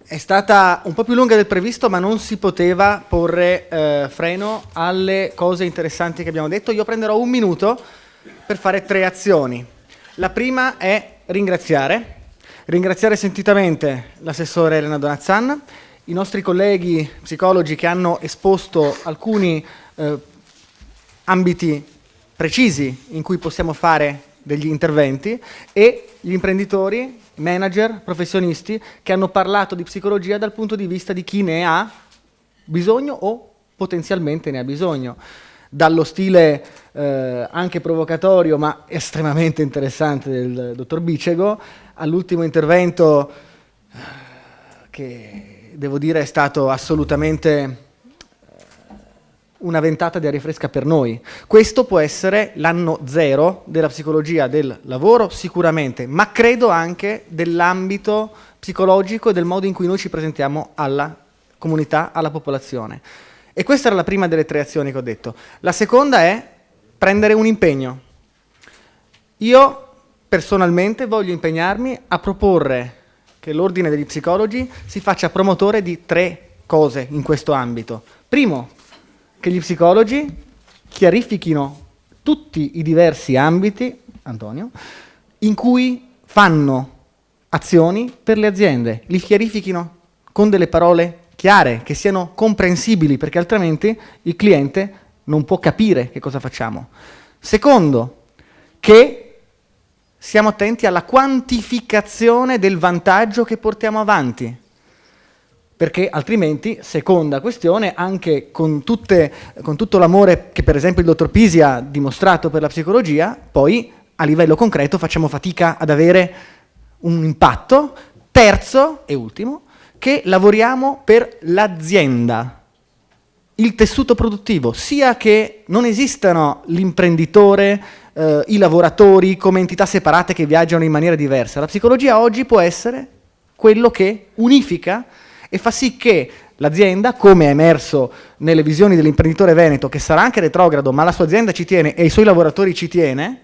È stata un po' più lunga del previsto, ma non si poteva porre freno alle cose interessanti che abbiamo detto. Io prenderò un minuto per fare 3 azioni. La prima è ringraziare sentitamente l'assessore Elena Donazzan, i nostri colleghi psicologi che hanno esposto alcuni ambiti precisi in cui possiamo fare degli interventi, e gli imprenditori, manager, professionisti che hanno parlato di psicologia dal punto di vista di chi ne ha bisogno o potenzialmente ne ha bisogno. Dallo stile anche provocatorio ma estremamente interessante del dottor Bicego, all'ultimo intervento che devo dire è stato assolutamente una ventata di aria fresca per noi. Questo può essere l'anno zero della psicologia del lavoro sicuramente, ma credo anche dell'ambito psicologico e del modo in cui noi ci presentiamo alla comunità, alla popolazione. E questa era la prima delle 3 azioni che ho detto. La seconda è prendere un impegno. Io personalmente voglio impegnarmi a proporre che l'Ordine degli Psicologi si faccia promotore di 3 cose in questo ambito. Primo, che gli psicologi chiarifichino tutti i diversi ambiti, Antonio, in cui fanno azioni per le aziende. Li chiarifichino con delle parole chiare, che siano comprensibili, perché altrimenti il cliente non può capire che cosa facciamo. Secondo, che siamo attenti alla quantificazione del vantaggio che portiamo avanti, perché altrimenti, seconda questione, anche con tutto l'amore che per esempio il dottor Pisi ha dimostrato per la psicologia, poi a livello concreto facciamo fatica ad avere un impatto. Terzo e ultimo, che lavoriamo per l'azienda, il tessuto produttivo, sia che non esistano l'imprenditore, i lavoratori come entità separate che viaggiano in maniera diversa. La psicologia oggi può essere quello che unifica e fa sì che l'azienda, come è emerso nelle visioni dell'imprenditore veneto, che sarà anche retrogrado, ma la sua azienda ci tiene e i suoi lavoratori ci tiene,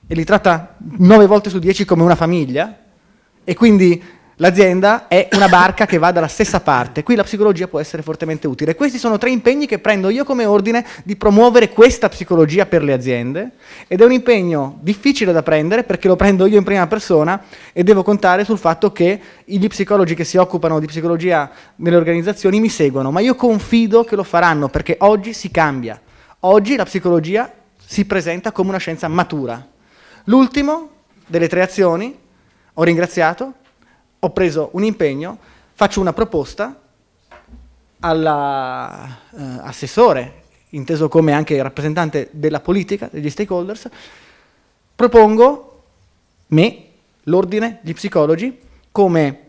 e li tratta 9 volte su 10 come una famiglia, e quindi l'azienda è una barca che va dalla stessa parte. Qui la psicologia può essere fortemente utile. Questi sono 3 impegni che prendo io come ordine di promuovere questa psicologia per le aziende, ed è un impegno difficile da prendere perché lo prendo io in prima persona e devo contare sul fatto che gli psicologi che si occupano di psicologia nelle organizzazioni mi seguono, ma io confido che lo faranno, perché oggi si cambia. Oggi la psicologia si presenta come una scienza matura. L'ultimo delle 3 azioni, ho ringraziato, ho preso un impegno, faccio una proposta all'assessore, inteso come anche rappresentante della politica, degli stakeholders. Propongo l'ordine di psicologi come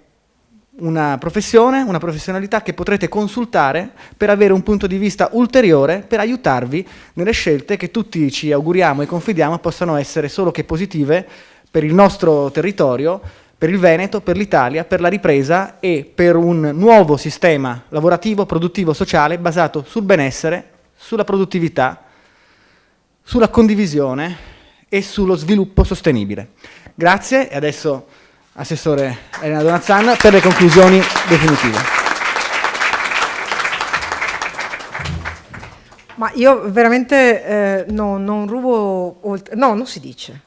una professione, una professionalità che potrete consultare per avere un punto di vista ulteriore, per aiutarvi nelle scelte che tutti ci auguriamo e confidiamo possano essere solo che positive per il nostro territorio, per il Veneto, per l'Italia, per la ripresa e per un nuovo sistema lavorativo, produttivo, sociale basato sul benessere, sulla produttività, sulla condivisione e sullo sviluppo sostenibile. Grazie, e adesso Assessore Elena Donazzan per le conclusioni definitive. Ma io veramente non rubo oltre... No, non si dice.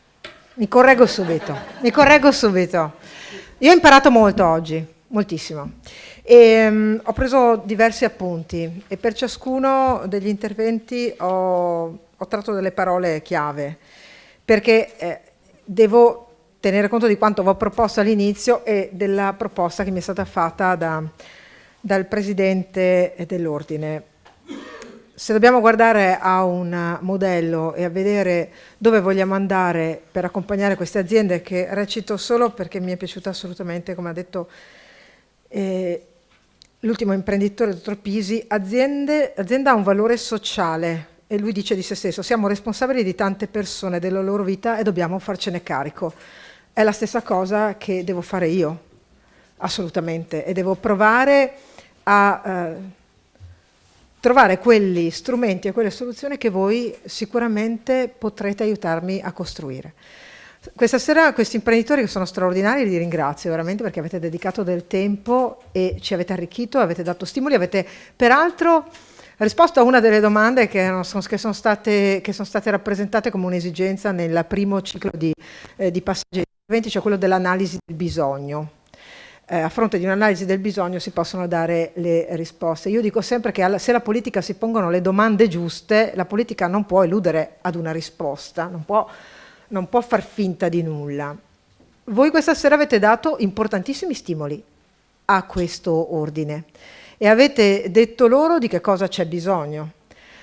Mi correggo subito. Io ho imparato molto oggi, moltissimo. Ho preso diversi appunti e per ciascuno degli interventi ho tratto delle parole chiave, perché devo tenere conto di quanto avevo proposto all'inizio e della proposta che mi è stata fatta dal Presidente dell'Ordine. Se dobbiamo guardare a un modello e a vedere dove vogliamo andare per accompagnare queste aziende, che recito solo perché mi è piaciuta assolutamente, come ha detto l'ultimo imprenditore, il dottor Pisi, azienda ha un valore sociale, e lui dice di se stesso: siamo responsabili di tante persone, della loro vita, e dobbiamo farcene carico. È la stessa cosa che devo fare io, assolutamente, e devo provare a trovare quegli strumenti e quelle soluzioni che voi sicuramente potrete aiutarmi a costruire. Questa sera questi imprenditori che sono straordinari li ringrazio veramente perché avete dedicato del tempo e ci avete arricchito, avete dato stimoli, avete peraltro risposto a una delle domande che sono state rappresentate come un'esigenza nel primo ciclo di passaggi di interventi, cioè quello dell'analisi del bisogno. A fronte di un'analisi del bisogno si possono dare le risposte. Io dico sempre che se la politica si pongono le domande giuste, la politica non può eludere ad una risposta, non può far finta di nulla. Voi questa sera avete dato importantissimi stimoli a questo ordine e avete detto loro di che cosa c'è bisogno.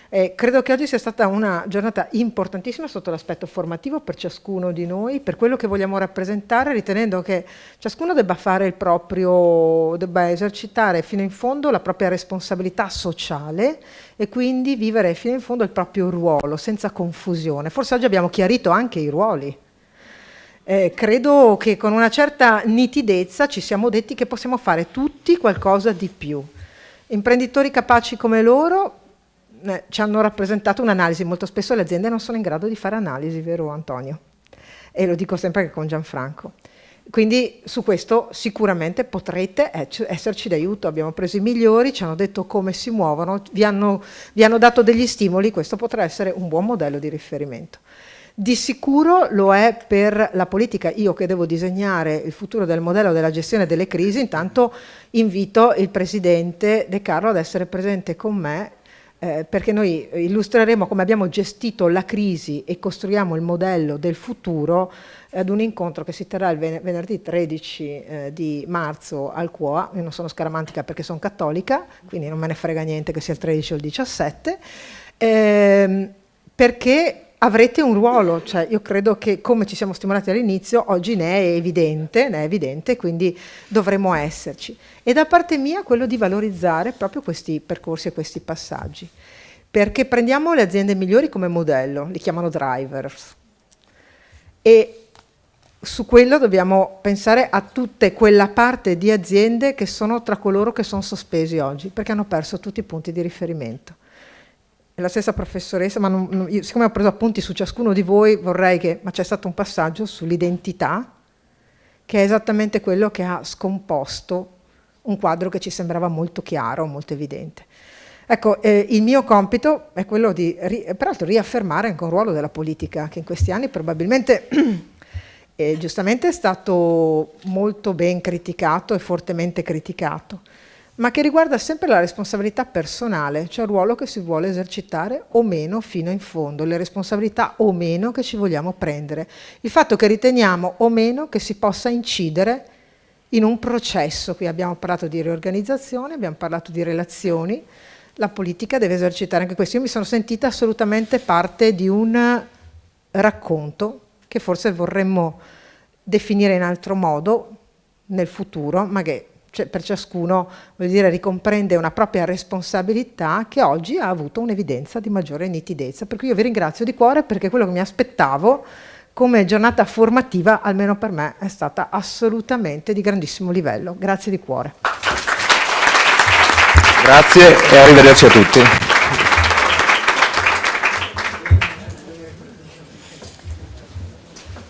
Credo che oggi sia stata una giornata importantissima sotto l'aspetto formativo per ciascuno di noi, per quello che vogliamo rappresentare, ritenendo che ciascuno debba esercitare fino in fondo la propria responsabilità sociale e quindi vivere fino in fondo il proprio ruolo, senza confusione. Forse oggi abbiamo chiarito anche i ruoli. Credo che con una certa nitidezza ci siamo detti che possiamo fare tutti qualcosa di più. Imprenditori capaci come loro ci hanno rappresentato un'analisi. Molto spesso le aziende non sono in grado di fare analisi, vero Antonio? E lo dico sempre anche con Gianfranco. Quindi su questo sicuramente potrete esserci d'aiuto. Abbiamo preso i migliori, ci hanno detto come si muovono, vi hanno dato degli stimoli, questo potrà essere un buon modello di riferimento. Di sicuro lo è per la politica. Io che devo disegnare il futuro del modello della gestione delle crisi, intanto invito il Presidente De Carlo ad essere presente con me perché noi illustreremo come abbiamo gestito la crisi e costruiamo il modello del futuro ad un incontro che si terrà il venerdì 13 di marzo al QOA. Io non sono scaramantica perché sono cattolica, quindi non me ne frega niente che sia il 13 o il 17, perché avrete un ruolo, cioè io credo che come ci siamo stimolati all'inizio, oggi ne è evidente, quindi dovremo esserci. E da parte mia quello di valorizzare proprio questi percorsi e questi passaggi, perché prendiamo le aziende migliori come modello, li chiamano drivers, e su quello dobbiamo pensare a tutta quella parte di aziende che sono tra coloro che sono sospesi oggi, perché hanno perso tutti i punti di riferimento. La stessa professoressa, ma io, siccome ho preso appunti su ciascuno di voi, vorrei che, ma c'è stato un passaggio sull'identità, che è esattamente quello che ha scomposto un quadro che ci sembrava molto chiaro, molto evidente. Ecco, il mio compito è quello di, peraltro, riaffermare anche un ruolo della politica, che in questi anni probabilmente, giustamente, è stato molto ben criticato e fortemente criticato, ma che riguarda sempre la responsabilità personale, cioè il ruolo che si vuole esercitare o meno fino in fondo, le responsabilità o meno che ci vogliamo prendere, il fatto che riteniamo o meno che si possa incidere in un processo. Qui abbiamo parlato di riorganizzazione, abbiamo parlato di relazioni, la politica deve esercitare anche questo. Io mi sono sentita assolutamente parte di un racconto che forse vorremmo definire in altro modo nel futuro, ma che per ciascuno, vuol dire, ricomprende una propria responsabilità che oggi ha avuto un'evidenza di maggiore nitidezza. Per cui io vi ringrazio di cuore, perché quello che mi aspettavo come giornata formativa, almeno per me, è stata assolutamente di grandissimo livello. Grazie di cuore. Grazie e arrivederci a tutti.